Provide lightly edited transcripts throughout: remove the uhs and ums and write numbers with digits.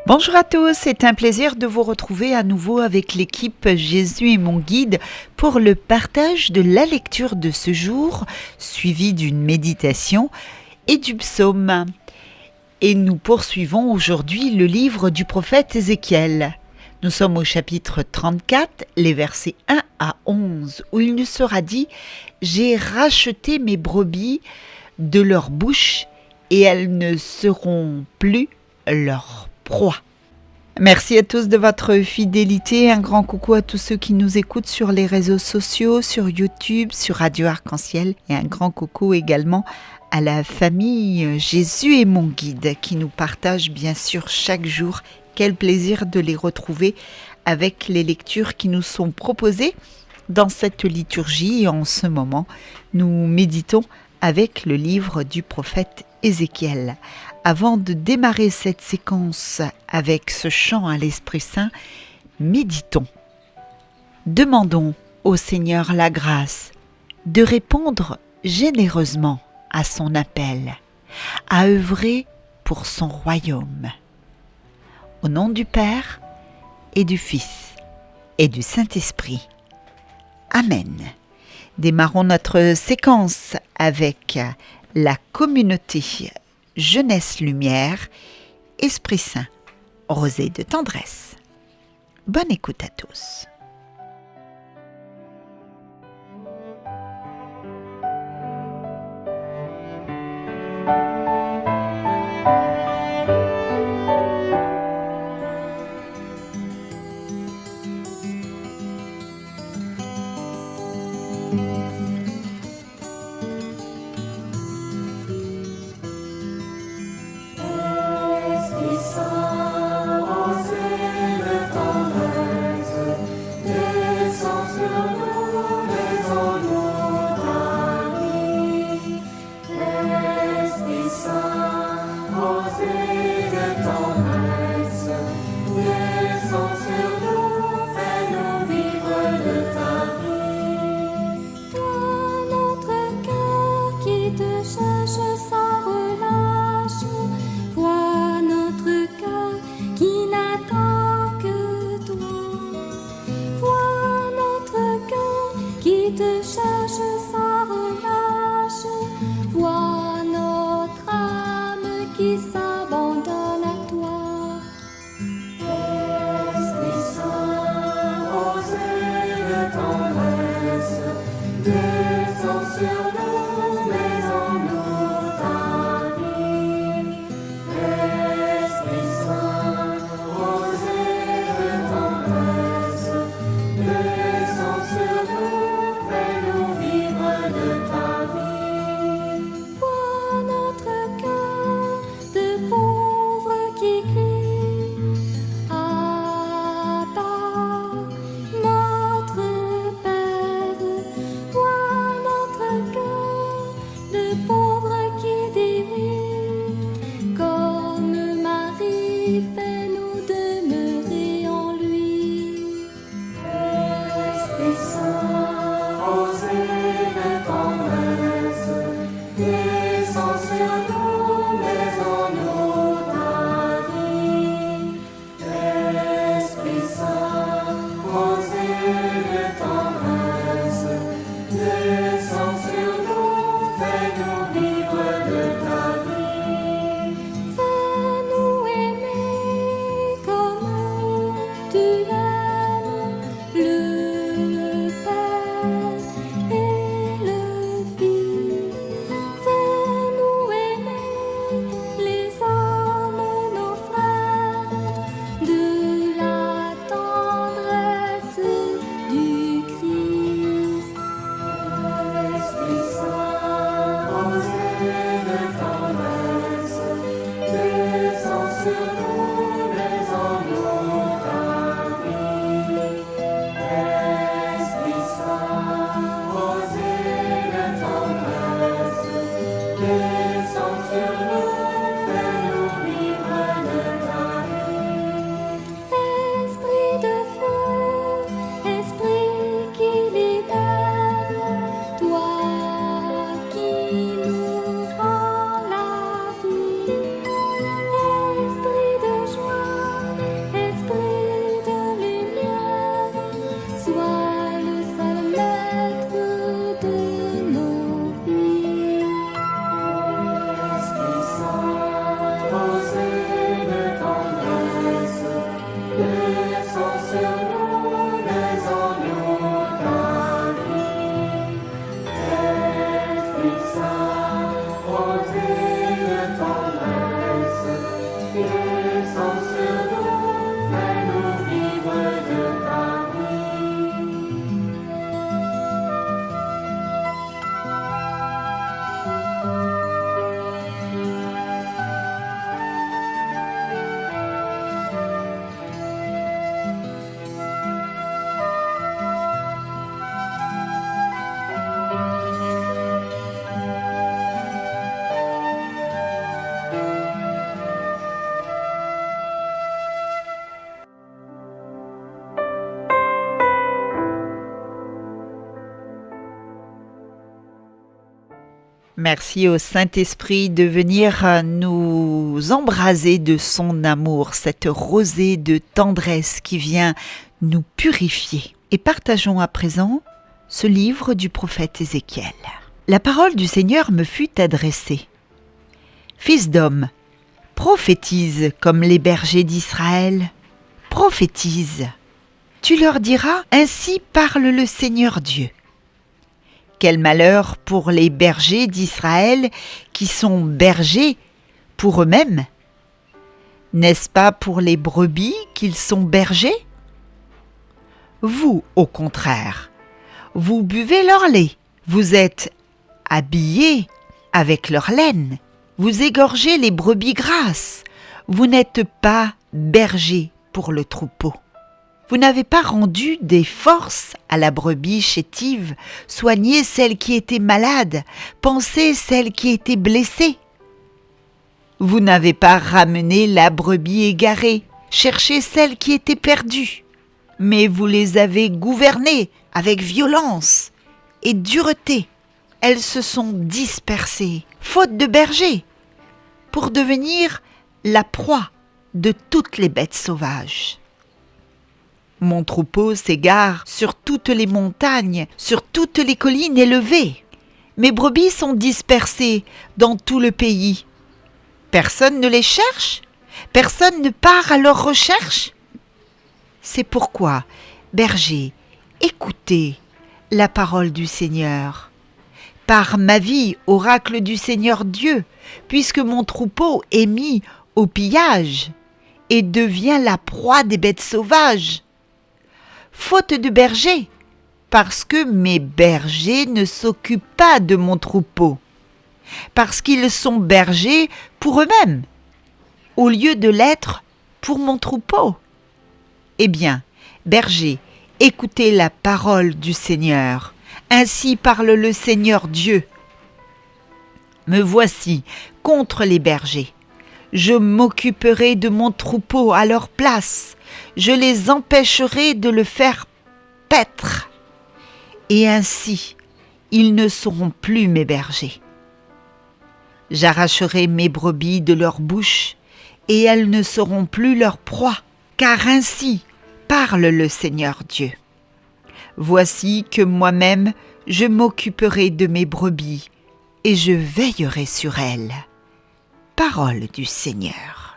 Bonjour à tous, c'est un plaisir de vous retrouver à nouveau avec l'équipe Jésus est mon guide pour le partage de la lecture de ce jour, suivi d'une méditation et du psaume. Et nous poursuivons aujourd'hui le livre du prophète Ézéchiel. Nous sommes au chapitre 34, les versets 1 à 11, où il nous sera dit « J'ai racheté mes brebis de leur bouche et elles ne seront plus leur proie. » Merci à tous de votre fidélité. Un grand coucou à tous ceux qui nous écoutent sur les réseaux sociaux, sur YouTube, sur Radio Arc-en-Ciel. Et un grand coucou également à la famille Jésus est mon guide qui nous partage bien sûr chaque jour. Quel plaisir de les retrouver avec les lectures qui nous sont proposées dans cette liturgie. Et en ce moment, nous méditons avec le livre du prophète Ézéchiel. Avant de démarrer cette séquence avec ce chant à l'Esprit Saint, méditons. Demandons au Seigneur la grâce de répondre généreusement à son appel, à œuvrer pour son royaume. Au nom du Père et du Fils et du Saint-Esprit. Amen. Démarrons notre séquence avec la communauté Jeunesse Lumière, Esprit Saint, rosée de tendresse. Bonne écoute à tous. Merci au Saint-Esprit de venir nous embraser de son amour, cette rosée de tendresse qui vient nous purifier. Et partageons à présent ce livre du prophète Ézéchiel. La parole du Seigneur me fut adressée. Fils d'homme, prophétise comme les bergers d'Israël. Prophétise. Tu leur diras, ainsi parle le Seigneur Dieu. Quel malheur pour les bergers d'Israël qui sont bergers pour eux-mêmes. N'est-ce pas pour les brebis qu'ils sont bergers? Vous, au contraire, vous buvez leur lait, vous êtes habillés avec leur laine, vous égorgez les brebis grasses, vous n'êtes pas bergers pour le troupeau. Vous n'avez pas rendu des forces à la brebis chétive, soigné celle qui était malade, pensé celle qui était blessée. Vous n'avez pas ramené la brebis égarée, cherché celle qui était perdue, mais vous les avez gouvernées avec violence et dureté. Elles se sont dispersées, faute de berger, pour devenir la proie de toutes les bêtes sauvages. Mon troupeau s'égare sur toutes les montagnes, sur toutes les collines élevées. Mes brebis sont dispersées dans tout le pays. Personne ne les cherche? Personne ne part à leur recherche? C'est pourquoi, bergers, écoutez la parole du Seigneur. Par ma vie, oracle du Seigneur Dieu, puisque mon troupeau est mis au pillage et devient la proie des bêtes sauvages. Faute de berger, parce que mes bergers ne s'occupent pas de mon troupeau, parce qu'ils sont bergers pour eux-mêmes, au lieu de l'être pour mon troupeau. Eh bien, bergers, écoutez la parole du Seigneur, ainsi parle le Seigneur Dieu. Me voici contre les bergers. Je m'occuperai de mon troupeau à leur place. Je les empêcherai de le faire paître. Et ainsi, ils ne seront plus mes bergers. J'arracherai mes brebis de leur bouche, et elles ne seront plus leur proie, car ainsi parle le Seigneur Dieu. Voici que moi-même, je m'occuperai de mes brebis, et je veillerai sur elles. Parole du Seigneur.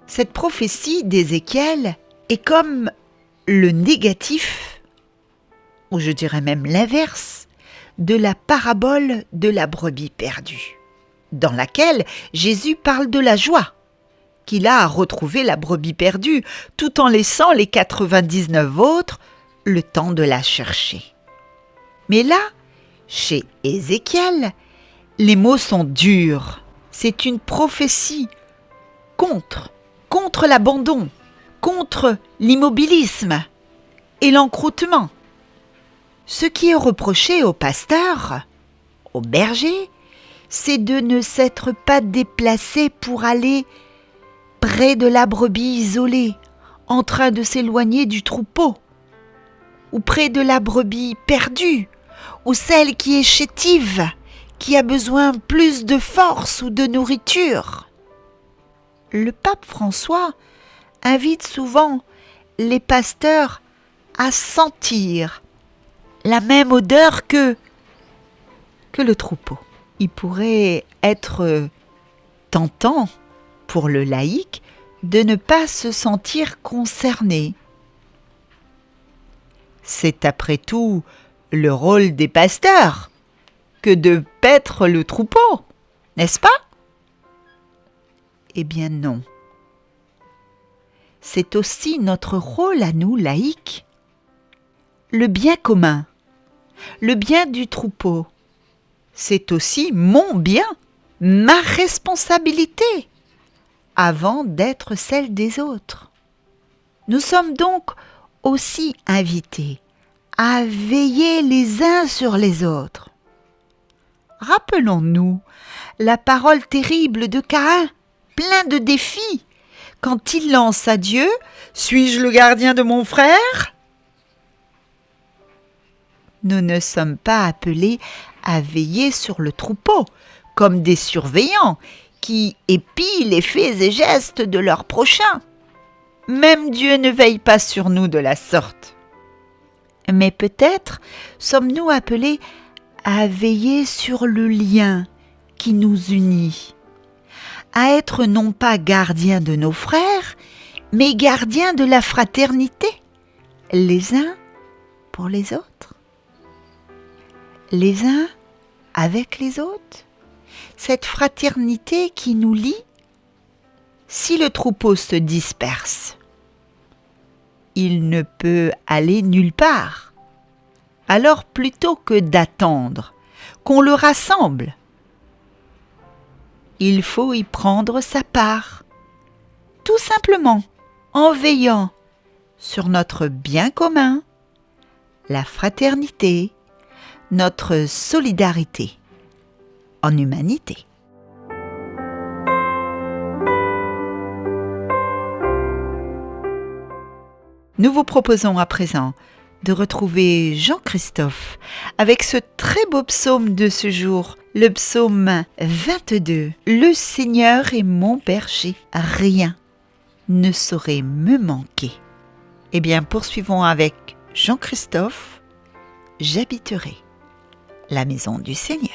Cette prophétie d'Ézéchiel est comme le négatif, ou je dirais même l'inverse, de la parabole de la brebis perdue, dans laquelle Jésus parle de la joie qu'il a à retrouver la brebis perdue, tout en laissant les 99 autres le temps de la chercher. Mais là, chez Ézéchiel, les mots sont durs. C'est une prophétie contre l'abandon, contre l'immobilisme et l'encroutement. Ce qui est reproché aux pasteurs, aux bergers, c'est de ne s'être pas déplacés pour aller près de la brebis isolée, en train de s'éloigner du troupeau. ou près de la brebis perdue, ou celle qui est chétive, qui a besoin plus de force ou de nourriture. Le pape François invite souvent les pasteurs à sentir la même odeur que le troupeau. Il pourrait être tentant pour le laïc de ne pas se sentir concerné. C'est après tout le rôle des pasteurs que de paître le troupeau, n'est-ce pas? Eh bien non. C'est aussi notre rôle à nous, laïcs. Le bien commun, le bien du troupeau, c'est aussi mon bien, ma responsabilité, avant d'être celle des autres. Nous sommes donc aussi invités à veiller les uns sur les autres. Rappelons-nous la parole terrible de Caïn, plein de défis, quand il lance à Dieu « Suis-je le gardien de mon frère ?» Nous ne sommes pas appelés à veiller sur le troupeau, comme des surveillants qui épient les faits et gestes de leur prochain. Même Dieu ne veille pas sur nous de la sorte. Mais peut-être sommes-nous appelés à veiller sur le lien qui nous unit, à être non pas gardiens de nos frères, mais gardiens de la fraternité, les uns pour les autres, les uns avec les autres. Cette fraternité qui nous lie. Si le troupeau se disperse, il ne peut aller nulle part. Alors plutôt que d'attendre qu'on le rassemble, il faut y prendre sa part, tout simplement en veillant sur notre bien commun, la fraternité, notre solidarité en humanité. Nous vous proposons à présent de retrouver Jean-Christophe avec ce très beau psaume de ce jour, le psaume 22. Le Seigneur est mon berger, rien ne saurait me manquer. Eh bien, poursuivons avec Jean-Christophe, j'habiterai la maison du Seigneur.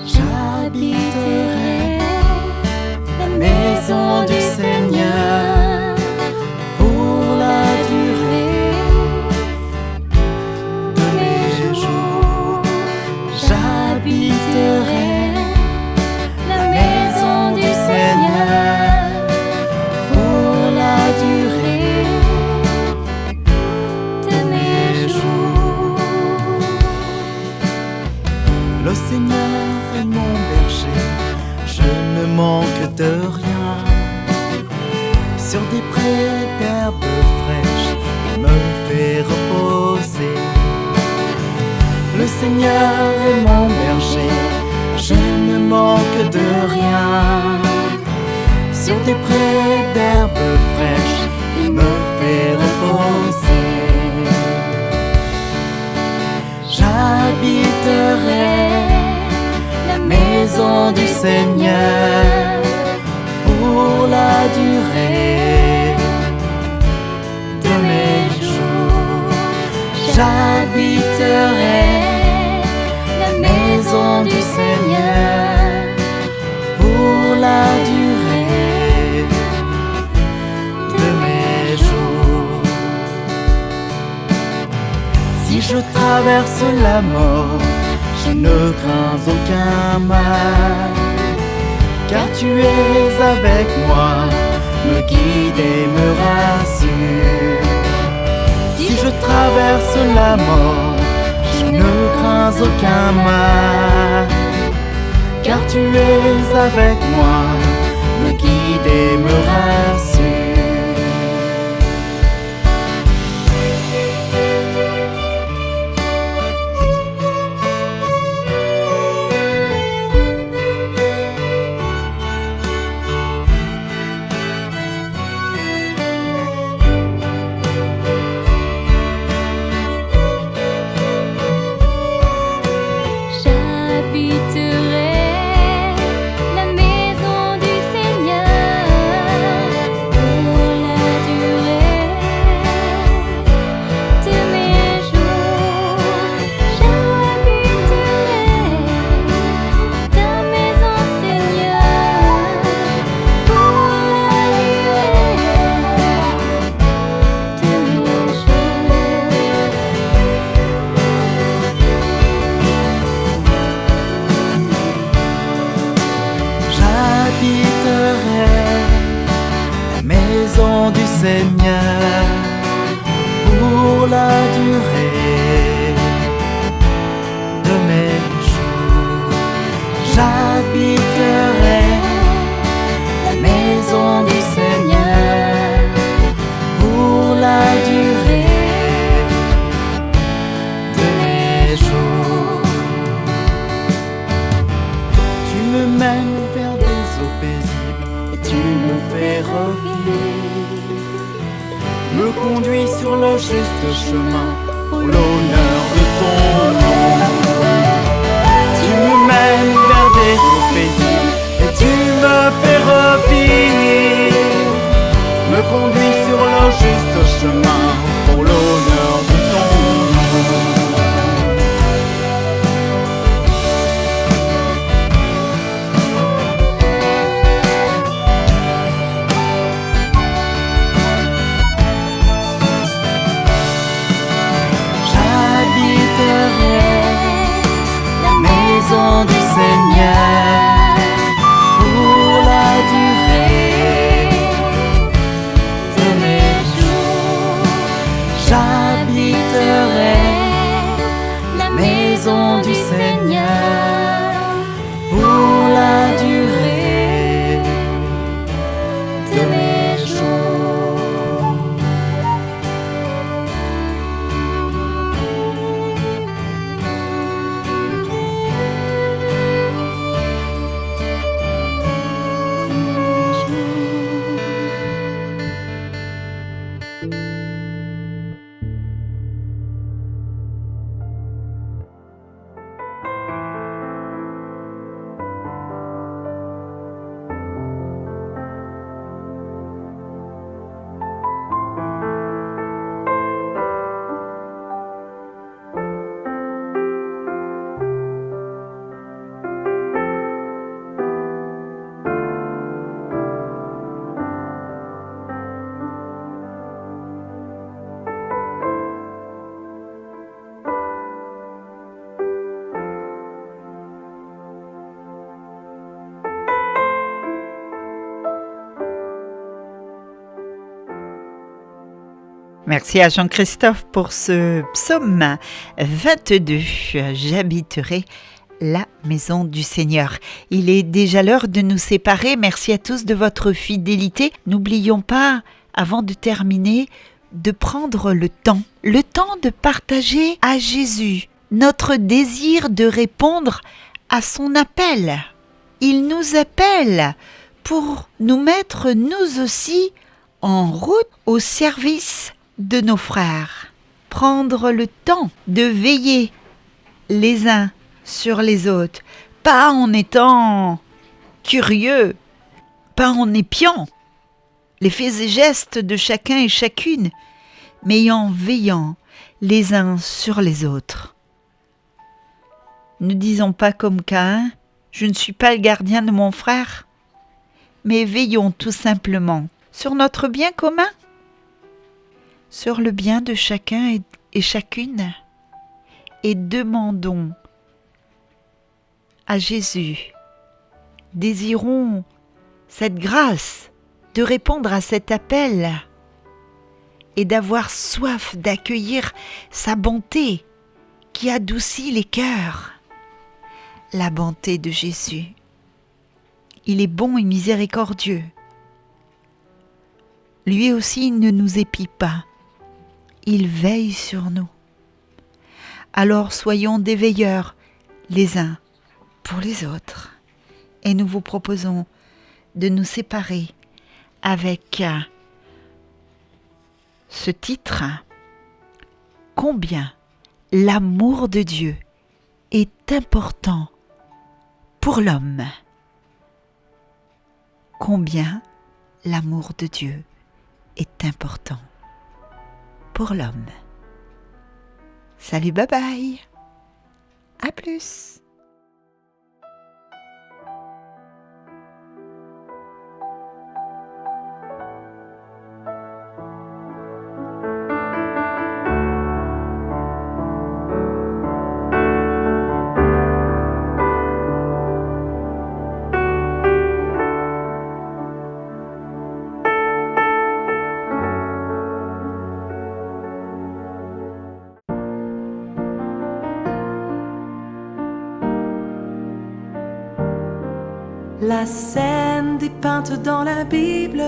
J'habiterai la maison du Seigneur pour la durée de mes jours. J'habiterai la maison du Seigneur pour la durée de mes jours. Le Seigneur est mon berger, je ne manque de rien. Sur des prés d'herbes fraîches, il me fait reposer. Le Seigneur est mon berger, je ne manque de rien. Sur des prés d'herbes fraîches, il me fait reposer. J'habiterai la maison du Seigneur pour la durée de mes jours. J'habiterai la maison du Seigneur pour la durée de mes jours. je traverse la mort, je ne crains aucun mal, car tu es avec moi, me guide et me rassure. Si je traverse la mort, je ne crains aucun mal, car tu es avec moi, me guide et me rassure. Seigneur, pour la durée de mes jours, j'habiterai la maison du Seigneur pour la durée de mes jours. Tu me mènes vers des eaux paisibles et tu me fais revivre, me conduis sur le juste chemin pour l'honneur de ton nom. Tu me mènes vers des eaux paisibles et tu me fais revivre, me conduis sur le juste chemin pour l'honneur de ton nom. Du Seigneur pour la durée de mes jours, j'habiterai la maison du Seigneur pour la durée de mes jours. Merci à Jean-Christophe pour ce psaume 22. J'habiterai la maison du Seigneur. Il est déjà l'heure de nous séparer. Merci à tous de votre fidélité. N'oublions pas, avant de terminer, de prendre le temps de partager à Jésus notre désir de répondre à son appel. Il nous appelle pour nous mettre nous aussi en route au service de nos frères. Prendre le temps de veiller les uns sur les autres, pas en étant curieux, pas en épiant les faits et gestes de chacun et chacune, mais en veillant les uns sur les autres. Ne disons pas comme Caïn, je ne suis pas le gardien de mon frère, mais veillons tout simplement sur notre bien commun, sur le bien de chacun et chacune. et demandons à Jésus, désirons cette grâce de répondre à cet appel et d'avoir soif d'accueillir sa bonté qui adoucit les cœurs. La bonté de Jésus. Il est bon et miséricordieux. Lui aussi ne nous épie pas. Il veille sur nous. Alors soyons des veilleurs les uns pour les autres. Et nous vous proposons de nous séparer avec ce titre, Combien l'amour de Dieu est important pour l'homme. Combien l'amour de Dieu est important pour l'homme. Salut, bye bye. À plus. La scène dépeinte dans la Bible,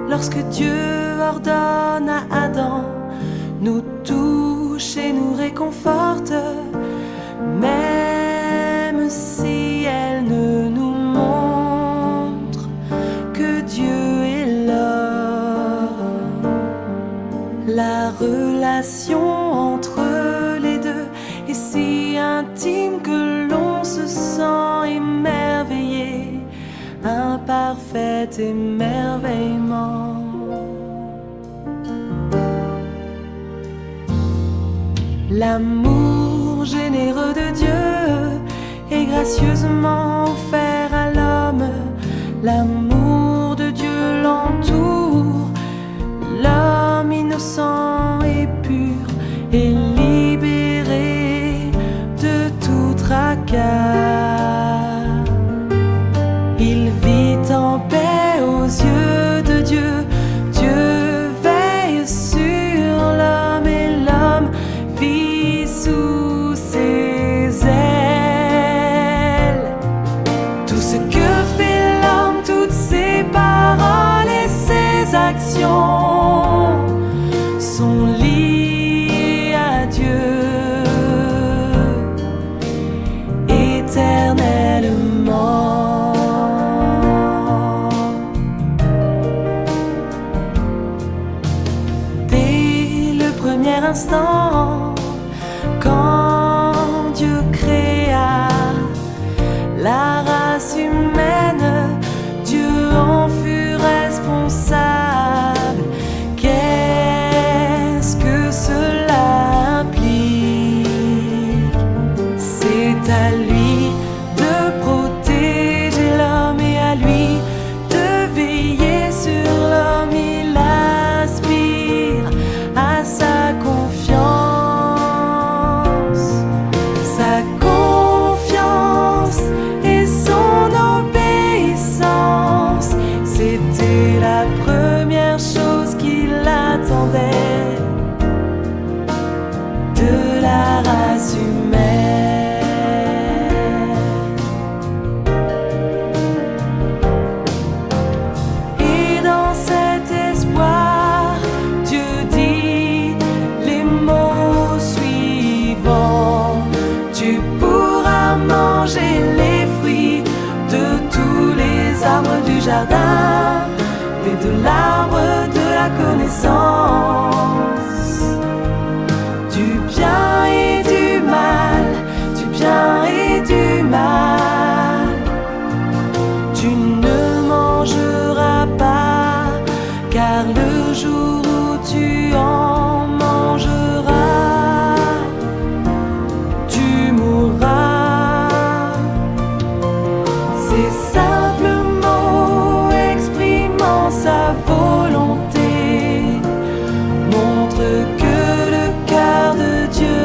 lorsque Dieu ordonne à Adam, nous touche et nous réconforte, même si elle ne nous montre que Dieu est là. La relation entre les deux est si intime que l'on se sent émerveillé. Un parfait émerveillement. L'amour généreux de Dieu est gracieusement offert à l'homme. L'amour de Dieu l'entoure. L'homme innocent et pur est libéré de tout tracas. Il vit en paix aux yeux de Dieu. Dieu veille sur l'homme et l'homme vit sous ses ailes. Tout ce que fait l'homme, toutes ses paroles et ses actions sont liées à Dieu éternellement. Instant, quand Dieu créa la race humaine, Dieu en fut responsable. Qu'est-ce que cela implique? C'est à lui de protéger l'homme et à lui de veiller sur l'homme. Il aspire à sa confiance et son obéissance. C'était la première chose qu'il attendait de la race humaine. Et dans cet espoir, Dieu dit les mots suivants: tu pourras manger les fruits de tous les arbres du jardin, mais de l'arbre de la connaissance du bien et du mal, du bien et du mal. Tu ne mangeras pas, car le jour où tu en mangeras, tu mourras. Ces simples mots exprimant sa volonté montrent que le cœur de Dieu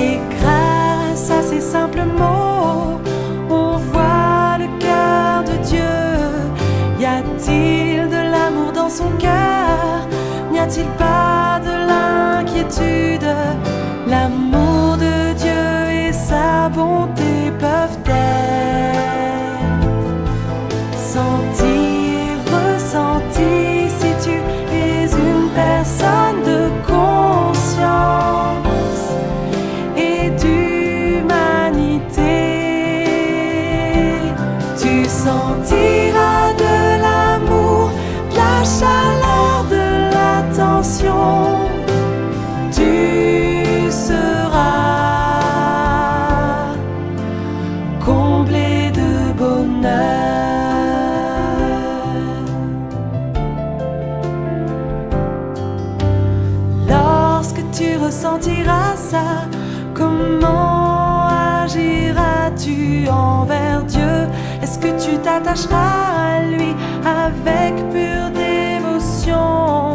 Et grâce à ces simples mots, on voit le cœur de Dieu. Y a-t-il de l'amour dans son cœur? N'y a-t-il pas de l'inquiétude? L'amour de Dieu et sa bonté peuvent être sentis et ressentis si tu es une personne de conscience et d'humanité. Tu sentiras de l'amour, de la chaleur, de l'attention. Tu seras comblé de bonheur. Lorsque tu ressentiras ça, comment agiras-tu envers Dieu? Est-ce que tu t'attacheras à lui avec pure dévotion?